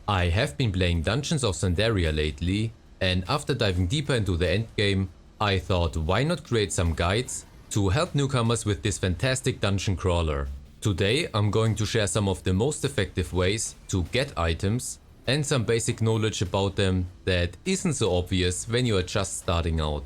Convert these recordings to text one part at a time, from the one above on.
I have been playing Dungeons of Sundaria lately, and after diving deeper into the endgame, I thought why not create some guides to help newcomers with this fantastic dungeon crawler. Today I'm going to share some of the most effective ways to get items and some basic knowledge about them that isn't so obvious when you are just starting out.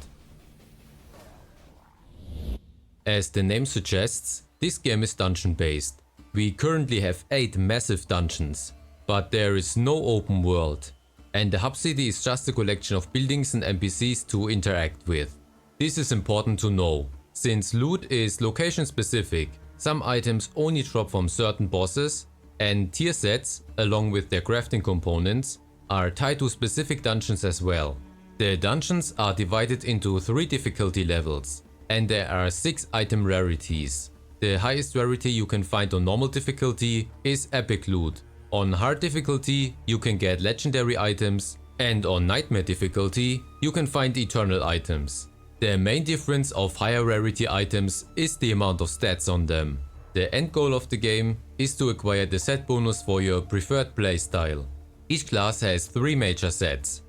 As the name suggests, this game is dungeon based. We currently have 8 massive dungeons, but there is no open world, and the hub city is just a collection of buildings and NPCs to interact with. This is important to know, since loot is location specific. Some items only drop from certain bosses, and tier sets, along with their crafting components, are tied to specific dungeons as well. The dungeons are divided into 3 difficulty levels, and there are 6 item rarities. The highest rarity you can find on normal difficulty is epic loot. On hard difficulty you can get legendary items, and on nightmare difficulty you can find eternal items. The main difference of higher rarity items is the amount of stats on them. The end goal of the game is to acquire the set bonus for your preferred playstyle. Each class has 3 major sets.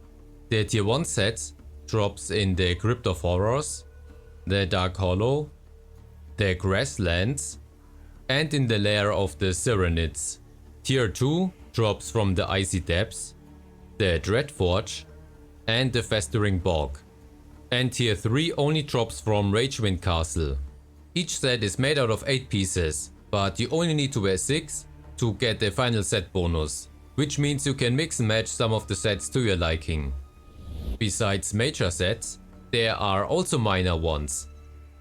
The tier 1 set drops in the Crypt of Horrors, the Dark Hollow, the Grasslands, and in the Lair of the Sirenids. Tier 2 drops from the Icy Depths, the Dreadforge, and the Festering Bog. And Tier 3 only drops from Ragewind Castle. Each set is made out of 8 pieces, but you only need to wear 6 to get the final set bonus, which means you can mix and match some of the sets to your liking. Besides major sets, there are also minor ones.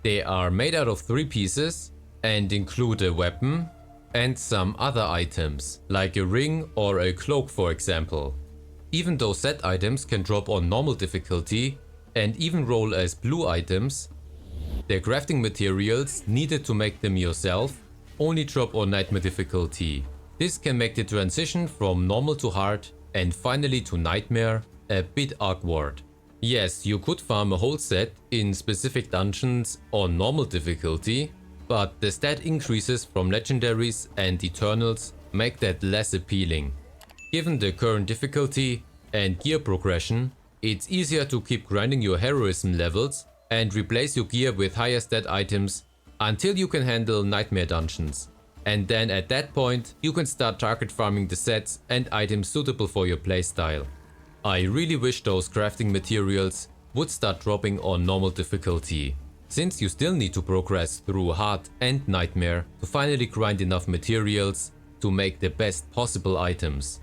They are made out of 3 pieces and include a weapon and some other items, like a ring or a cloak for example. Even though set items can drop on normal difficulty and even roll as blue items, the crafting materials needed to make them yourself only drop on nightmare difficulty. This can make the transition from normal to hard and finally to nightmare a bit awkward. Yes, you could farm a whole set in specific dungeons on normal difficulty, but the stat increases from legendaries and eternals make that less appealing. Given the current difficulty and gear progression, it's easier to keep grinding your heroism levels and replace your gear with higher stat items until you can handle nightmare dungeons. And then at that point you can start target farming the sets and items suitable for your playstyle. I really wish those crafting materials would start dropping on normal difficulty, since you still need to progress through hard and nightmare to finally grind enough materials to make the best possible items.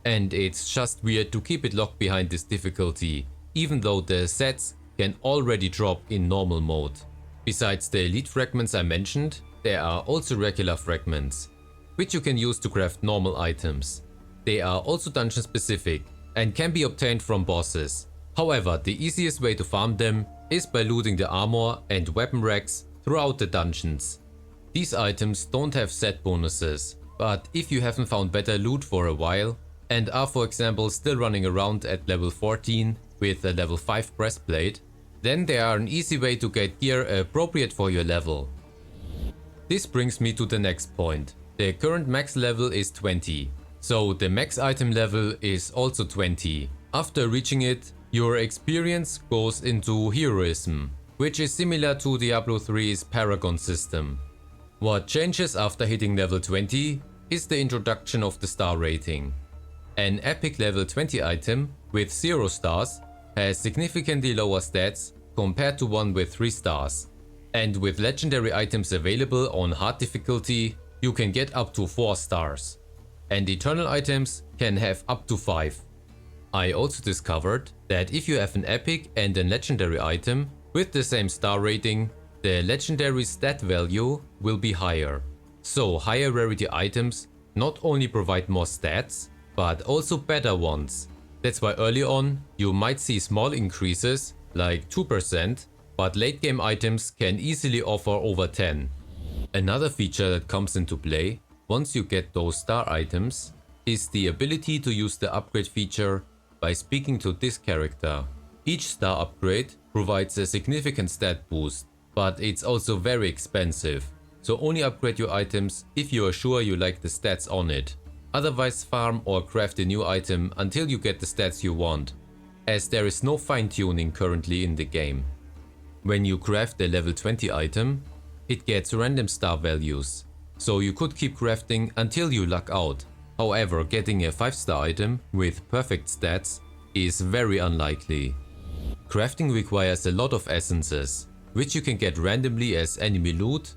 And it's just weird to keep it locked behind this difficulty, even though the sets can already drop in normal mode. Besides the elite fragments I mentioned, there are also regular fragments, which you can use to craft normal items. They are also dungeon specific and can be obtained from bosses. However, the easiest way to farm them is by looting the armor and weapon racks throughout the dungeons. These items don't have set bonuses, but if you haven't found better loot for a while and are for example still running around at level 14 with a level 5 breastplate, then they are an easy way to get gear appropriate for your level. This brings me to the next point. The current max level is 20, so the max item level is also 20. After reaching it, your experience goes into heroism, which is similar to Diablo 3's Paragon system. What changes after hitting level 20 is the introduction of the star rating. An epic level 20 item with 0 stars has significantly lower stats compared to one with 3 stars. And with legendary items available on hard difficulty, you can get up to 4 stars. And eternal items can have up to 5. I also discovered that if you have an epic and a legendary item with the same star rating, the legendary stat value will be higher. So higher rarity items not only provide more stats, but also better ones. That's why early on you might see small increases like 2%, but late game items can easily offer over 10. Another feature that comes into play once you get those star items is the ability to use the upgrade feature by speaking to this character. Each star upgrade provides a significant stat boost, but it's also very expensive, so only upgrade your items if you are sure you like the stats on it. Otherwise farm or craft a new item until you get the stats you want, as there is no fine tuning currently in the game. When you craft a level 20 item, it gets random star values, so you could keep crafting until you luck out. However, getting a 5-star item with perfect stats is very unlikely. Crafting requires a lot of essences, which you can get randomly as enemy loot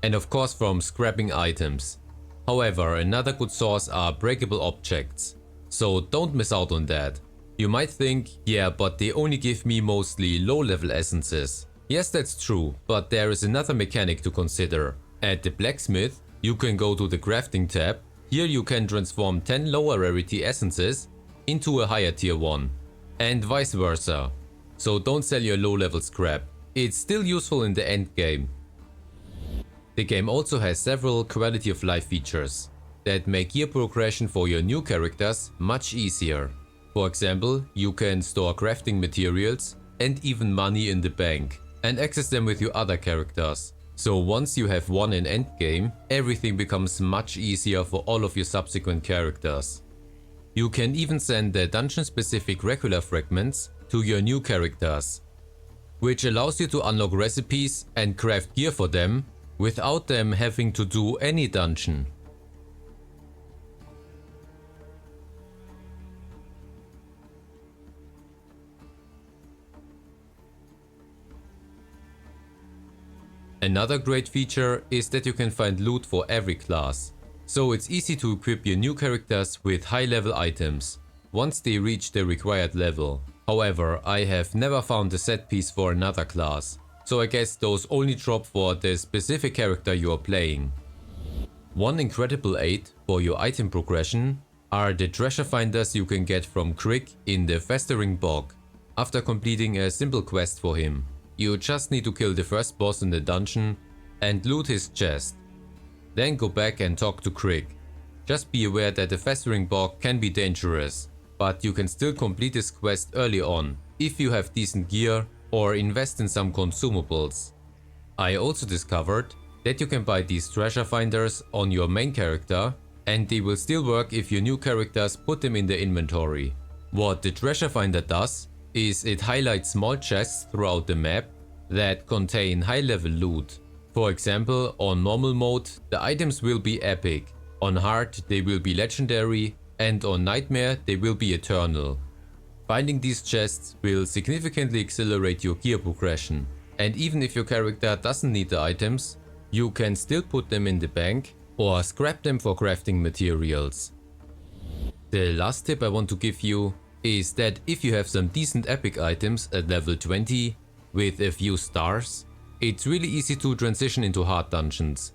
and of course from scrapping items. However, another good source are breakable objects, so don't miss out on that. You might think, yeah, but they only give me mostly low level essences. Yes, that's true, but there is another mechanic to consider. At the blacksmith, you can go to the crafting tab. Here you can transform 10 lower rarity essences into a higher tier 1, and vice versa. So don't sell your low level scrap. It's still useful in the end game. The game also has several quality of life features that make gear progression for your new characters much easier. For example, you can store crafting materials and even money in the bank and access them with your other characters. So once you have won an endgame, everything becomes much easier for all of your subsequent characters. You can even send the dungeon specific regular fragments to your new characters, which allows you to unlock recipes and craft gear for them without them having to do any dungeon. Another great feature is that you can find loot for every class, so it's easy to equip your new characters with high level items once they reach the required level. However, I have never found a set piece for another class, so I guess those only drop for the specific character you are playing. One incredible aid for your item progression are the treasure finders you can get from Crick in the Festering Bog after completing a simple quest for him. You just need to kill the first boss in the dungeon and loot his chest. Then go back and talk to Crick. Just be aware that the Festering Bog can be dangerous, but you can still complete this quest early on if you have decent gear or invest in some consumables. I also discovered that you can buy these treasure finders on your main character and they will still work if your new characters put them in the inventory. What the treasure finder does is it highlights small chests throughout the map that contain high level loot. For example, on normal mode the items will be epic, on hard they will be legendary, and on nightmare they will be eternal. Finding these chests will significantly accelerate your gear progression, and even if your character doesn't need the items, you can still put them in the bank or scrap them for crafting materials. The last tip I want to give you is that if you have some decent epic items at level 20 with a few stars, it's really easy to transition into hard dungeons.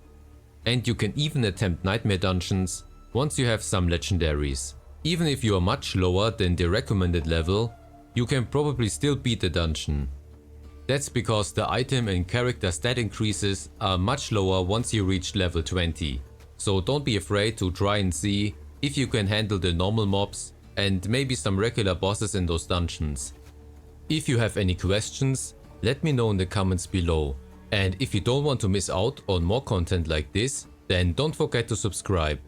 And you can even attempt nightmare dungeons once you have some legendaries. Even if you are much lower than the recommended level, you can probably still beat the dungeon. That's because the item and character stat increases are much lower once you reach level 20. So don't be afraid to try and see if you can handle the normal mobs and maybe some regular bosses in those dungeons. If you have any questions, let me know in the comments below. And if you don't want to miss out on more content like this, then don't forget to subscribe.